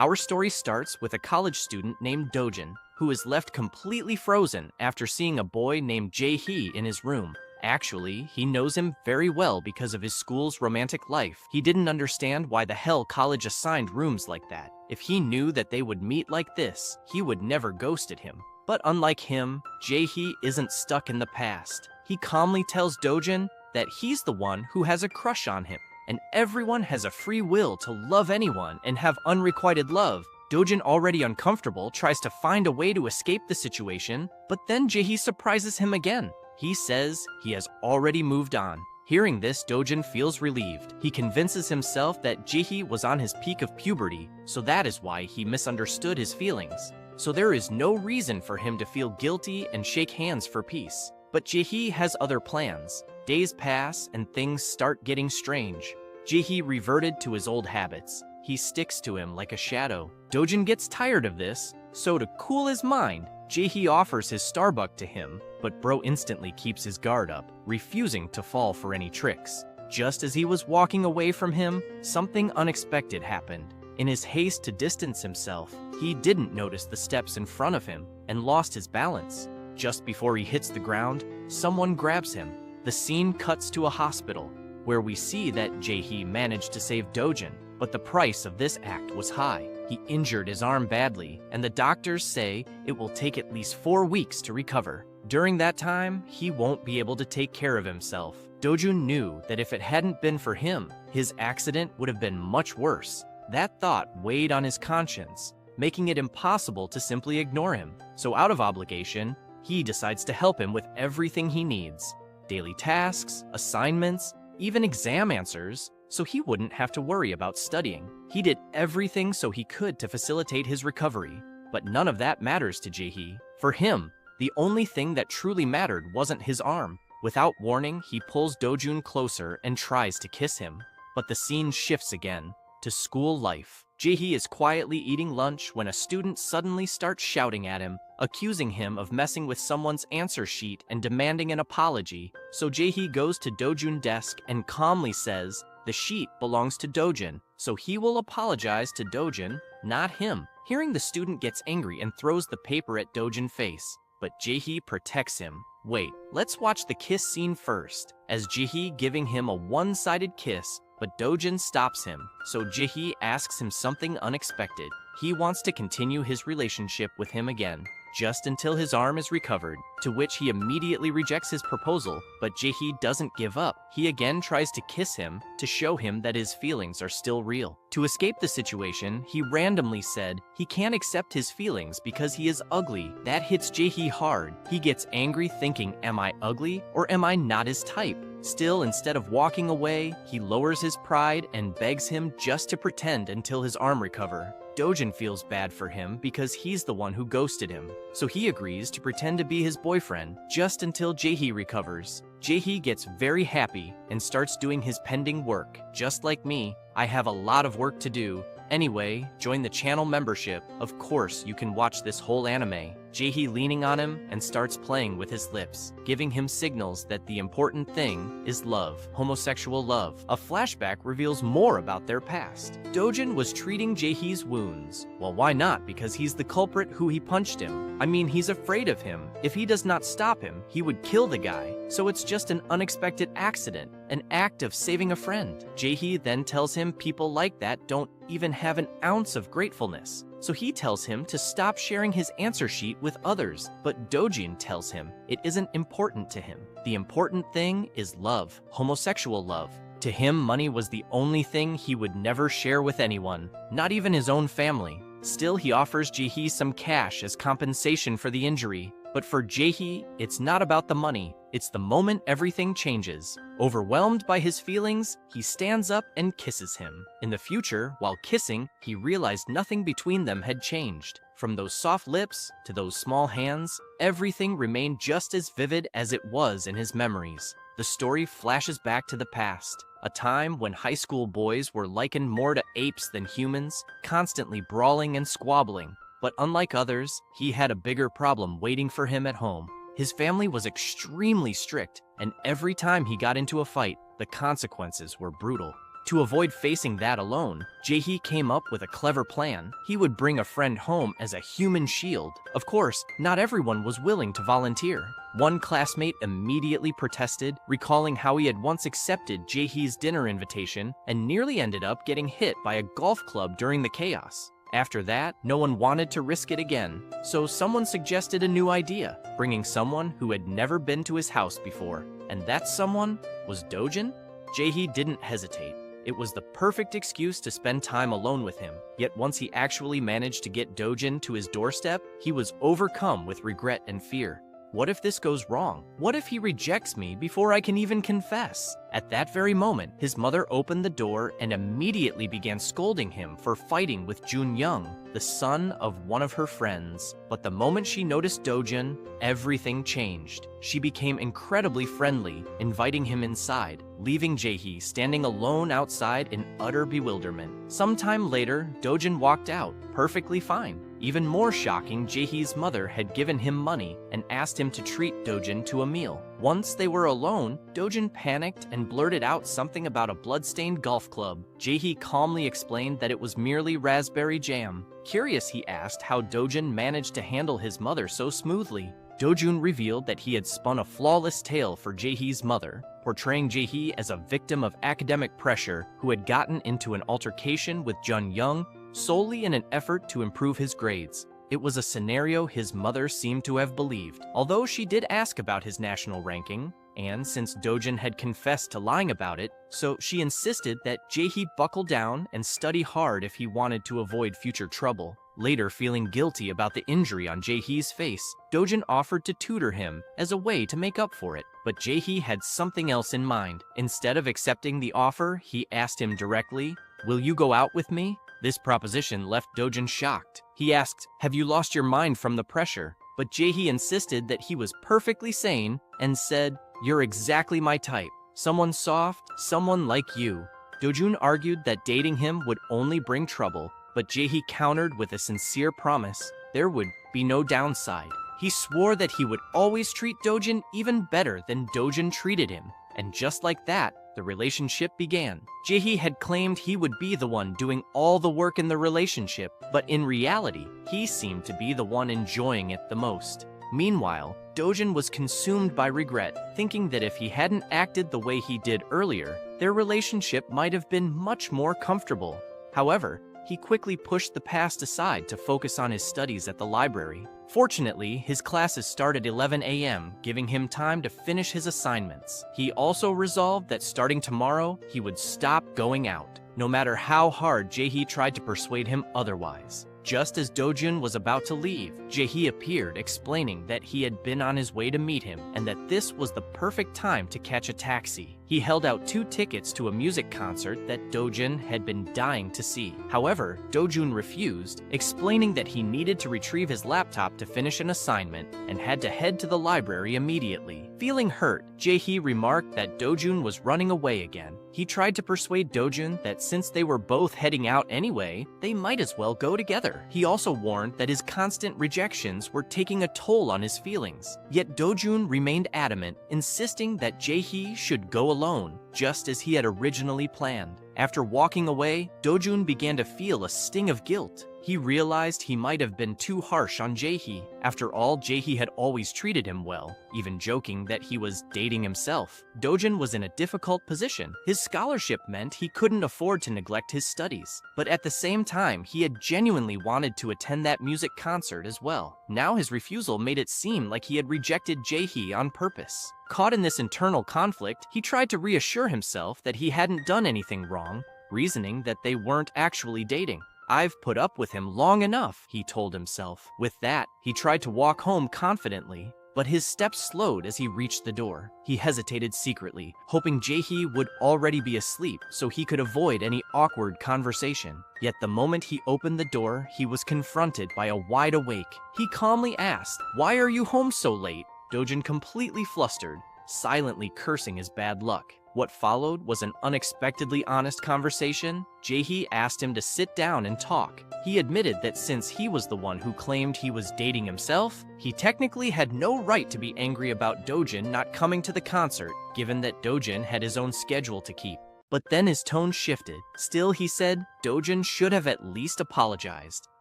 Our story starts with a college student named Dojun, who is left completely frozen after seeing a boy named Jaehee in his room. Actually, he knows him very well because of his school's romantic life. He didn't understand why the hell college assigned rooms like that. If he knew that they would meet like this, he would never ghosted him. But unlike him, Jaehee isn't stuck in the past. He calmly tells Dojun that he's the one who has a crush on him, and everyone has a free will to love anyone and have unrequited love. Dojun, already uncomfortable, tries to find a way to escape the situation, but then Jaehee surprises him again. He says he has already moved on. Hearing this, Dojun feels relieved. He convinces himself that Jaehee was on his peak of puberty, so that is why he misunderstood his feelings. So there is no reason for him to feel guilty and shake hands for peace. But Jaehee has other plans. Days pass and things start getting strange. Jaehee reverted to his old habits. He sticks to him like a shadow. Dojun gets tired of this, so to cool his mind, Jaehee offers his Starbucks to him, but bro instantly keeps his guard up, refusing to fall for any tricks. Just as he was walking away from him, something unexpected happened. In his haste to distance himself, he didn't notice the steps in front of him and lost his balance. Just before he hits the ground, someone grabs him. The scene cuts to a hospital, where we see that Jaehee managed to save Dojun, but the price of this act was high. He injured his arm badly, and the doctors say it will take at least 4 weeks to recover. During that time, he won't be able to take care of himself. Dojun knew that if it hadn't been for him, his accident would have been much worse. That thought weighed on his conscience, making it impossible to simply ignore him. So out of obligation, he decides to help him with everything he needs. Daily tasks, assignments, even exam answers, so he wouldn't have to worry about studying. He did everything so he could to facilitate his recovery, but none of that matters to Jaehee. For him, the only thing that truly mattered wasn't his arm. Without warning, he pulls Dojun closer and tries to kiss him. But the scene shifts again to school life. Jaehee is quietly eating lunch when a student suddenly starts shouting at him, accusing him of messing with someone's answer sheet and demanding an apology. So Jaehee goes to Dojun's desk and calmly says the sheet belongs to Dojun, so he will apologize to Dojun, not him. Hearing the student gets angry and throws the paper at Dojun's face, but Jaehee protects him. Wait, let's watch the kiss scene first, as Jaehee giving him a one-sided kiss, but Dojun stops him, so Jaehee asks him something unexpected. He wants to continue his relationship with him again, just until his arm is recovered, to which he immediately rejects his proposal, but Jaehee doesn't give up. He again tries to kiss him to show him that his feelings are still real. To escape the situation, he randomly said he can't accept his feelings because he is ugly. That hits Jaehee hard. He gets angry thinking, am I ugly or am I not his type? Still, instead of walking away, he lowers his pride and begs him just to pretend until his arm recover. Dojun feels bad for him because he's the one who ghosted him, so he agrees to pretend to be his boyfriend just until Jaehee recovers. Jaehee gets very happy and starts doing his pending work. Just like me, I have a lot of work to do. Anyway, join the channel membership. Of course, you can watch this whole anime. Jaehee leaning on him and starts playing with his lips, giving him signals that the important thing is love, homosexual love. A flashback reveals more about their past. Dojun was treating Jaehee's wounds. Well, why not? Because he's the culprit who he punched him. I mean, he's afraid of him. If he does not stop him, he would kill the guy. So it's just an unexpected accident, an act of saving a friend. Jaehee then tells him people like that don't even have an ounce of gratefulness. So he tells him to stop sharing his answer sheet with others, but Dojun tells him it isn't important to him. The important thing is love, homosexual love. To him, money was the only thing he would never share with anyone, not even his own family. Still, he offers Jaehee some cash as compensation for the injury. But for Jaehee, it's not about the money, it's the moment everything changes. Overwhelmed by his feelings, he stands up and kisses him. In the future, while kissing, he realized nothing between them had changed. From those soft lips to those small hands, everything remained just as vivid as it was in his memories. The story flashes back to the past, a time when high school boys were likened more to apes than humans, constantly brawling and squabbling. But unlike others, he had a bigger problem waiting for him at home. His family was extremely strict, and every time he got into a fight, the consequences were brutal. To avoid facing that alone, Jaehee came up with a clever plan. He would bring a friend home as a human shield. Of course, not everyone was willing to volunteer. One classmate immediately protested, recalling how he had once accepted Jaehee's dinner invitation and nearly ended up getting hit by a golf club during the chaos. After that, no one wanted to risk it again, so someone suggested a new idea, bringing someone who had never been to his house before. And that someone was Dojun? Jaehee didn't hesitate. It was the perfect excuse to spend time alone with him. Yet once he actually managed to get Dojun to his doorstep, he was overcome with regret and fear. What if this goes wrong? What if he rejects me before I can even confess? At that very moment, his mother opened the door and immediately began scolding him for fighting with Jun Young, the son of one of her friends. But the moment she noticed Dojun, everything changed. She became incredibly friendly, inviting him inside, leaving Jaehee standing alone outside in utter bewilderment. Sometime later, Dojun walked out, perfectly fine. Even more shocking, Jaehee's mother had given him money and asked him to treat Dojun to a meal. Once they were alone, Dojun panicked and blurted out something about a bloodstained golf club. Jaehee calmly explained that it was merely raspberry jam. Curious, he asked how Dojun managed to handle his mother so smoothly. Dojun revealed that he had spun a flawless tale for Jaehee's mother, portraying Jaehee as a victim of academic pressure who had gotten into an altercation with Jun Young solely in an effort to improve his grades. It was a scenario his mother seemed to have believed, although she did ask about his national ranking, and since Dojun had confessed to lying about it, so she insisted that Jaehee buckle down and study hard if he wanted to avoid future trouble. Later, feeling guilty about the injury on Jaehee's face, Dojun offered to tutor him as a way to make up for it. But Jaehee had something else in mind. Instead of accepting the offer, he asked him directly, "Will you go out with me?" This proposition left Dojun shocked. He asked, "Have you lost your mind from the pressure?" But Jaehee insisted that he was perfectly sane and said, "You're exactly my type. Someone soft, someone like you." Dojun argued that dating him would only bring trouble, but Jaehee countered with a sincere promise there would be no downside. He swore that he would always treat Dojun even better than Dojun treated him. And just like that, the relationship began. Jaehee had claimed he would be the one doing all the work in the relationship, but in reality, he seemed to be the one enjoying it the most. Meanwhile, Dojun was consumed by regret, thinking that if he hadn't acted the way he did earlier, their relationship might have been much more comfortable. However, he quickly pushed the past aside to focus on his studies at the library. Fortunately, his classes started 11 a.m., giving him time to finish his assignments. He also resolved that starting tomorrow, he would stop going out, no matter how hard Jaehee tried to persuade him otherwise. Just as Dojun was about to leave, Jaehee appeared, explaining that he had been on his way to meet him and that this was the perfect time to catch a taxi. He held out 2 tickets to a music concert that Dojun had been dying to see. However, Dojun refused, explaining that he needed to retrieve his laptop to finish an assignment and had to head to the library immediately. Feeling hurt, Jaehee remarked that Dojun was running away again. He tried to persuade Dojun that since they were both heading out anyway, they might as well go together. He also warned that his constant rejections were taking a toll on his feelings. Yet Dojun remained adamant, insisting that Jaehee should go alone, just as he had originally planned. After walking away, Dojun began to feel a sting of guilt. He realized he might have been too harsh on Jaehee. After all, Jaehee had always treated him well, even joking that he was dating himself. Dojun was in a difficult position. His scholarship meant he couldn't afford to neglect his studies. But at the same time, he had genuinely wanted to attend that music concert as well. Now his refusal made it seem like he had rejected Jaehee on purpose. Caught in this internal conflict, he tried to reassure himself that he hadn't done anything wrong, reasoning that they weren't actually dating. "I've put up with him long enough," he told himself. With that, he tried to walk home confidently, but his steps slowed as he reached the door. He hesitated secretly, hoping Jaehee would already be asleep so he could avoid any awkward conversation. Yet the moment he opened the door, he was confronted by a wide awake. He calmly asked, "Why are you home so late?" Dojun completely flustered, silently cursing his bad luck. What followed was an unexpectedly honest conversation. Jaehee asked him to sit down and talk. He admitted that since he was the one who claimed he was dating himself, he technically had no right to be angry about Dojun not coming to the concert, given that Dojun had his own schedule to keep. But then his tone shifted. Still, he said, Dojun should have at least apologized.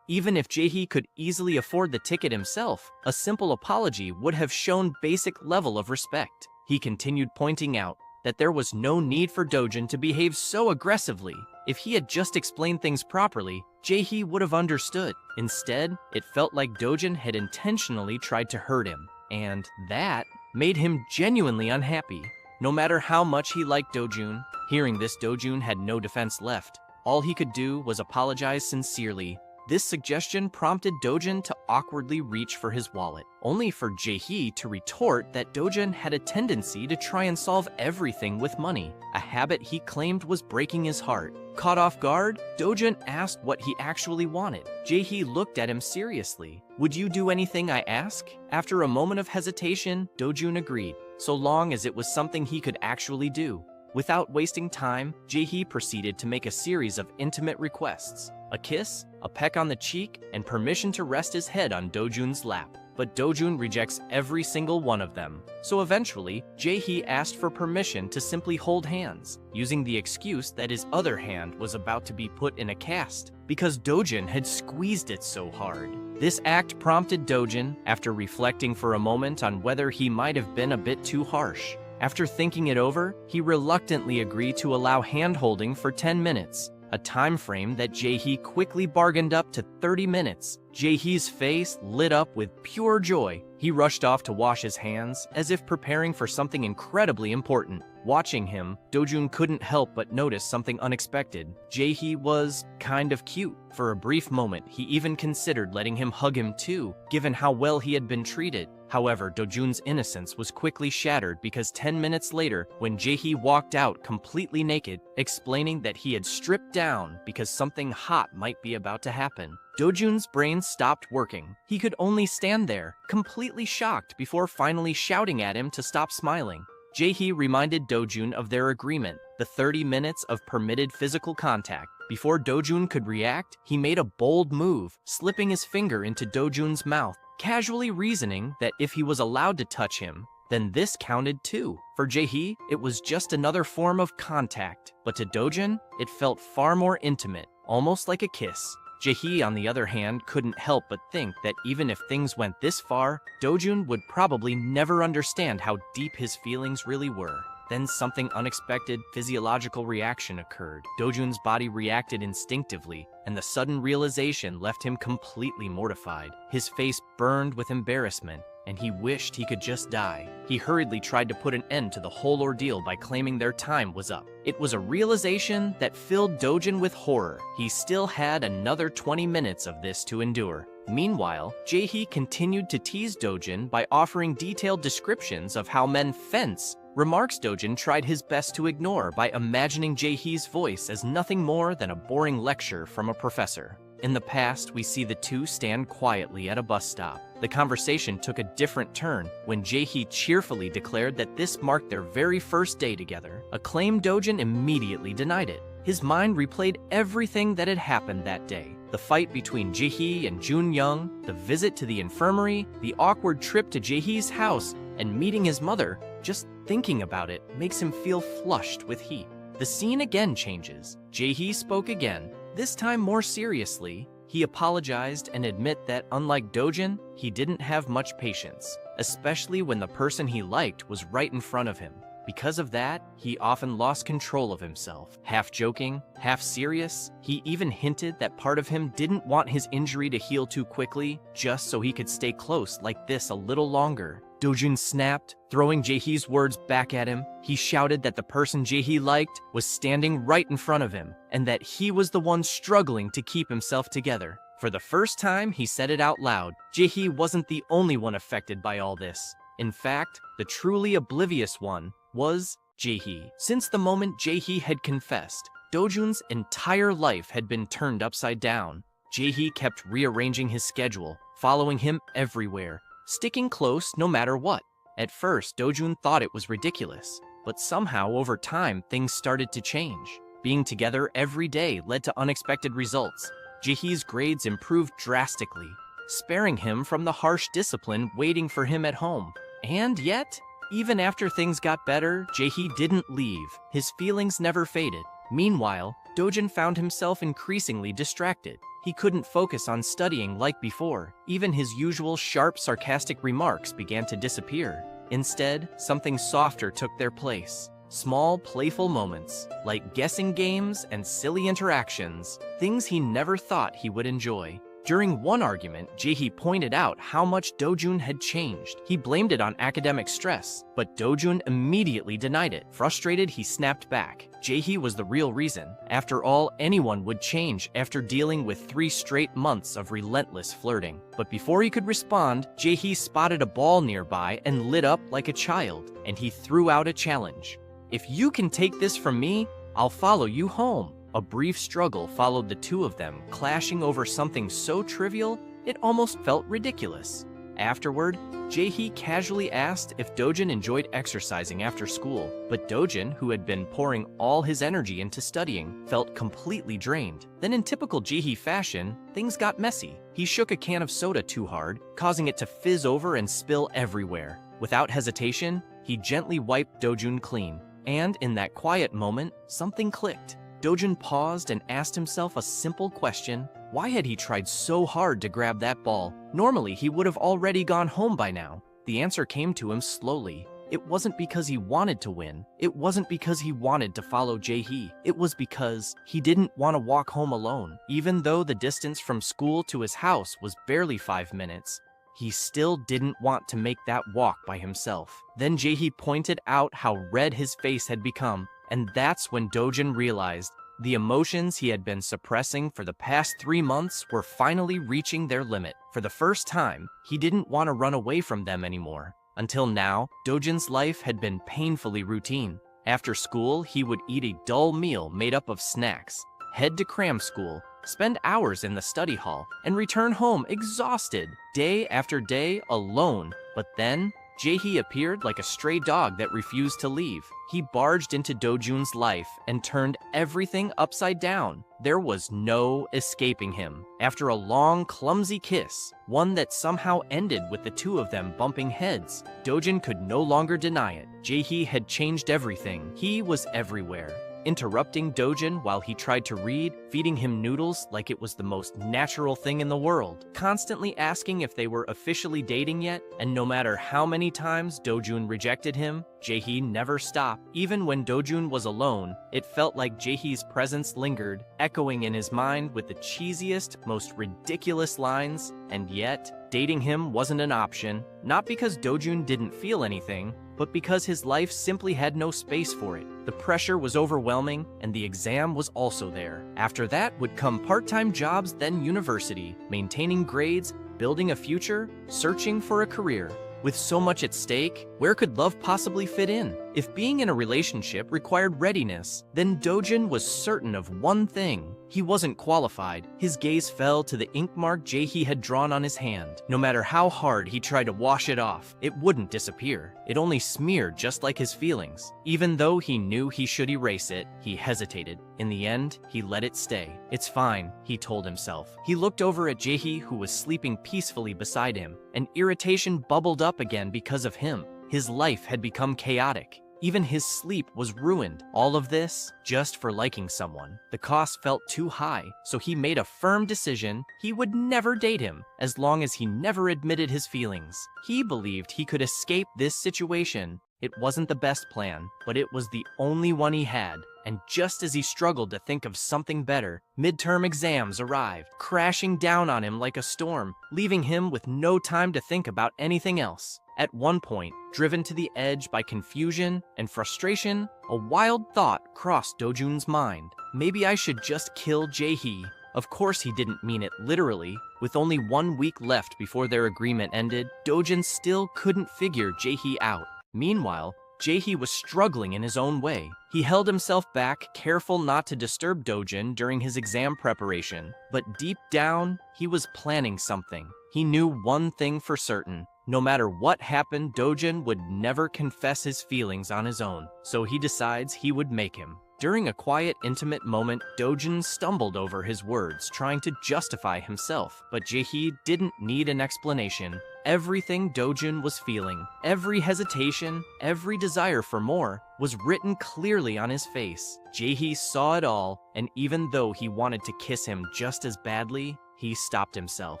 Even if Jaehee could easily afford the ticket himself, a simple apology would have shown basic level of respect. He continued pointing out that there was no need for Dojun to behave so aggressively. If he had just explained things properly, Jaehee would have understood. Instead, it felt like Dojun had intentionally tried to hurt him, and that made him genuinely unhappy. No matter how much he liked Dojun, hearing this, Dojun had no defense left. All he could do was apologize sincerely. This suggestion prompted Dojun to awkwardly reach for his wallet, only for Jaehee to retort that Dojun had a tendency to try and solve everything with money, a habit he claimed was breaking his heart. Caught off guard, Dojun asked what he actually wanted. Jaehee looked at him seriously. "Would you do anything I ask?" After a moment of hesitation, Dojun agreed, so long as it was something he could actually do. Without wasting time, Jaehee proceeded to make a series of intimate requests. A kiss, a peck on the cheek, and permission to rest his head on Dojun's lap. But Dojun rejects every single one of them. So eventually, Jaehee asked for permission to simply hold hands, using the excuse that his other hand was about to be put in a cast, because Dojun had squeezed it so hard. This act prompted Dojun, after reflecting for a moment on whether he might have been a bit too harsh. After thinking it over, he reluctantly agreed to allow hand-holding for 10 minutes. A time frame that Jaehee quickly bargained up to 30 minutes. Jaehee's face lit up with pure joy. He rushed off to wash his hands, as if preparing for something incredibly important. Watching him, Dojun couldn't help but notice something unexpected. Jaehee was kind of cute. For a brief moment, he even considered letting him hug him too, given how well he had been treated. However, Dojun's innocence was quickly shattered because 10 minutes later, when Jaehee walked out completely naked, explaining that he had stripped down because something hot might be about to happen, Dojun's brain stopped working. He could only stand there, completely shocked, before finally shouting at him to stop smiling. Jaehee reminded Dojun of their agreement, the 30 minutes of permitted physical contact. Before Dojun could react, he made a bold move, slipping his finger into Dojun's mouth, casually reasoning that if he was allowed to touch him, then this counted too. For Jaehee, it was just another form of contact, but to Dojun, it felt far more intimate, almost like a kiss. Jaehee, on the other hand, couldn't help but think that even if things went this far, Dojun would probably never understand how deep his feelings really were. Then something unexpected physiological reaction occurred. Dojun's body reacted instinctively, and the sudden realization left him completely mortified. His face burned with embarrassment, and he wished he could just die. He hurriedly tried to put an end to the whole ordeal by claiming their time was up. It was a realization that filled Dojun with horror. He still had another 20 minutes of this to endure. Meanwhile, Jaehee continued to tease Dojun by offering detailed descriptions of how men fence, remarks Dojun tried his best to ignore by imagining Jaehee's voice as nothing more than a boring lecture from a professor. In the past, we see the two stand quietly at a bus stop. The conversation took a different turn when Jaehee cheerfully declared that this marked their very first day together, a claim Dojun immediately denied it. His mind replayed everything that had happened that day. The fight between Jaehee and Junyoung, the visit to the infirmary, the awkward trip to Jaehee's house, and meeting his mother. Just thinking about it makes him feel flushed with heat. The scene again changes. Jaehee spoke again, this time more seriously. He apologized and admitted that, unlike Dojun, he didn't have much patience, especially when the person he liked was right in front of him. Because of that, he often lost control of himself. Half joking, half serious, he even hinted that part of him didn't want his injury to heal too quickly, just so he could stay close like this a little longer. Dojun snapped, throwing Jaehee's words back at him. He shouted that the person Jaehee liked was standing right in front of him, and that he was the one struggling to keep himself together. For the first time, he said it out loud. Jaehee wasn't the only one affected by all this. In fact, the truly oblivious one was Jaehee. Since the moment Jaehee had confessed, Dojun's entire life had been turned upside down. Jaehee kept rearranging his schedule, following him everywhere, sticking close no matter what. At first, Dojun thought it was ridiculous, but somehow over time things started to change. Being together every day led to unexpected results. Jaehee's grades improved drastically, sparing him from the harsh discipline waiting for him at home. And yet, Even after things got better, Jaehee didn't leave. His feelings never faded. Meanwhile, Dojun found himself increasingly distracted. He couldn't focus on studying like before. Even his usual sharp, sarcastic remarks began to disappear. Instead, something softer took their place. Small, playful moments, like guessing games and silly interactions, things he never thought he would enjoy. During one argument, Jaehee pointed out how much Dojun had changed. He blamed it on academic stress, but Dojun immediately denied it. Frustrated, he snapped back. Jaehee was the real reason. After all, anyone would change after dealing with 3 straight months of relentless flirting. But before he could respond, Jaehee spotted a ball nearby and lit up like a child, and he threw out a challenge. "If you can take this from me, I'll follow you home." A brief struggle followed the two of them, clashing over something so trivial, it almost felt ridiculous. Afterward, Jaehee casually asked if Dojun enjoyed exercising after school, but Dojun, who had been pouring all his energy into studying, felt completely drained. Then in typical Jaehee fashion, things got messy. He shook a can of soda too hard, causing it to fizz over and spill everywhere. Without hesitation, he gently wiped Dojun clean, and in that quiet moment, something clicked. Dojun paused and asked himself a simple question. Why had he tried so hard to grab that ball? Normally, he would have already gone home by now. The answer came to him slowly. It wasn't because he wanted to win. It wasn't because he wanted to follow Jaehee. It was because he didn't want to walk home alone. Even though the distance from school to his house was barely 5 minutes, he still didn't want to make that walk by himself. Then Jaehee pointed out how red his face had become. And that's when Dojun realized the emotions he had been suppressing for the past 3 months were finally reaching their limit. For the first time, he didn't want to run away from them anymore. Until now, Dojun's life had been painfully routine. After school, he would eat a dull meal made up of snacks, head to cram school, spend hours in the study hall, and return home exhausted, day after day, alone. But then, Jaehee appeared like a stray dog that refused to leave. He barged into Dojun's life and turned everything upside down. There was no escaping him. After a long, clumsy kiss, one that somehow ended with the two of them bumping heads, Dojun could no longer deny it. Jaehee had changed everything. He was everywhere. Interrupting Dojun while he tried to read, feeding him noodles like it was the most natural thing in the world, constantly asking if they were officially dating yet, and no matter how many times Dojun rejected him, Jaehee never stopped. Even when Dojun was alone, it felt like Jaehee's presence lingered, echoing in his mind with the cheesiest, most ridiculous lines, and yet, dating him wasn't an option, not because Dojun didn't feel anything, but because his life simply had no space for it. The pressure was overwhelming, and the exam was also there. After that would come part-time jobs, then university, maintaining grades, building a future, searching for a career. With so much at stake, where could love possibly fit in? If being in a relationship required readiness, then Dojun was certain of one thing. He wasn't qualified. His gaze fell to the ink mark Jaehee had drawn on his hand. No matter how hard he tried to wash it off, it wouldn't disappear. It only smeared just like his feelings. Even though he knew he should erase it, he hesitated. In the end, he let it stay. "It's fine," he told himself. He looked over at Jaehee, who was sleeping peacefully beside him, and irritation bubbled up again because of him. His life had become chaotic. Even his sleep was ruined. All of this just for liking someone. The cost felt too high, so he made a firm decision he would never date him as long as he never admitted his feelings. He believed he could escape this situation. It wasn't the best plan, but it was the only one he had. And just as he struggled to think of something better, midterm exams arrived, crashing down on him like a storm, leaving him with no time to think about anything else. At one point, driven to the edge by confusion and frustration, a wild thought crossed Dojun's mind. Maybe I should just kill Jaehee. Of course he didn't mean it literally. With only 1 week left before their agreement ended, Dojun still couldn't figure Jaehee out. Meanwhile, Jaehee was struggling in his own way. He held himself back, careful not to disturb Dojun during his exam preparation. But deep down, he was planning something. He knew one thing for certain. No matter what happened, Dojun would never confess his feelings on his own, so he decides he would make him. During a quiet, intimate moment, Dojun stumbled over his words, trying to justify himself, but Jaehee didn't need an explanation. Everything Dojun was feeling, every hesitation, every desire for more, was written clearly on his face. Jaehee saw it all, and even though he wanted to kiss him just as badly, he stopped himself.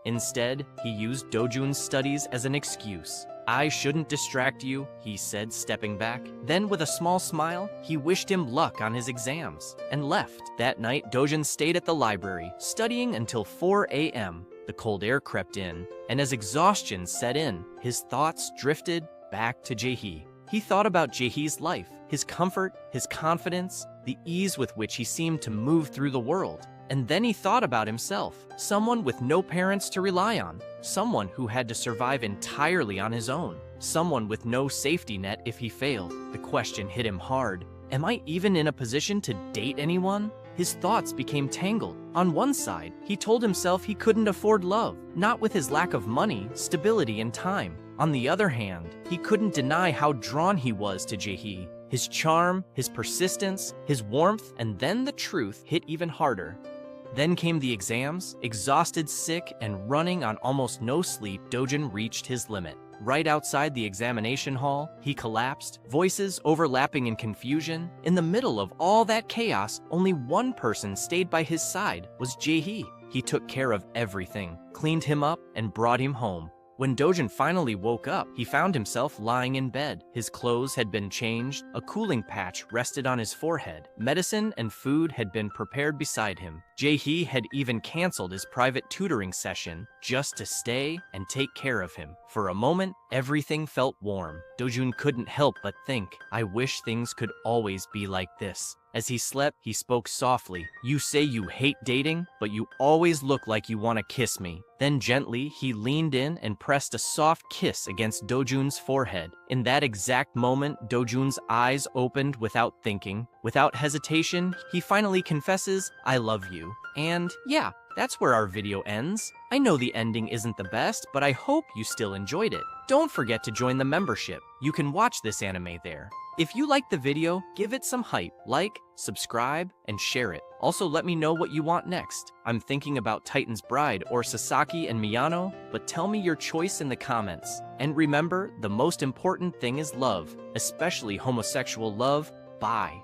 Instead, he used Dojun's studies as an excuse. "I shouldn't distract you," he said, stepping back. Then, with a small smile, he wished him luck on his exams, and left. That night, Dojun stayed at the library, studying until 4 a.m. The cold air crept in, and as exhaustion set in, his thoughts drifted back to Jaehee. He thought about Jaehee's life, his comfort, his confidence, the ease with which he seemed to move through the world. And then he thought about himself, someone with no parents to rely on, someone who had to survive entirely on his own, someone with no safety net if he failed. The question hit him hard. Am I even in a position to date anyone? His thoughts became tangled. On one side, he told himself he couldn't afford love, not with his lack of money, stability, and time. On the other hand, he couldn't deny how drawn he was to Jaehee. His charm, his persistence, his warmth, and then the truth hit even harder. Then came the exams. Exhausted, sick, and running on almost no sleep, Dojun reached his limit. Right outside the examination hall, he collapsed, voices overlapping in confusion. In the middle of all that chaos, only one person stayed by his side, was Jaehee. He took care of everything, cleaned him up, and brought him home. When Dojun finally woke up, he found himself lying in bed. His clothes had been changed, a cooling patch rested on his forehead. Medicine and food had been prepared beside him. Jaehee had even canceled his private tutoring session just to stay and take care of him. For a moment, everything felt warm. Dojun couldn't help but think, "I wish things could always be like this." As he slept, he spoke softly. "You say you hate dating, but you always look like you want to kiss me." Then gently, he leaned in and pressed a soft kiss against Dojun's forehead. In that exact moment, Dojun's eyes opened without thinking. Without hesitation, he finally confesses, "I love you." And yeah, that's where our video ends. I know the ending isn't the best, but I hope you still enjoyed it. Don't forget to join the membership. You can watch this anime there. If you liked the video, give it some hype. Like, subscribe, and share it. Also, let me know what you want next. I'm thinking about Titan's Bride or Sasaki and Miyano, but tell me your choice in the comments. And remember, the most important thing is love, especially homosexual love. Bye.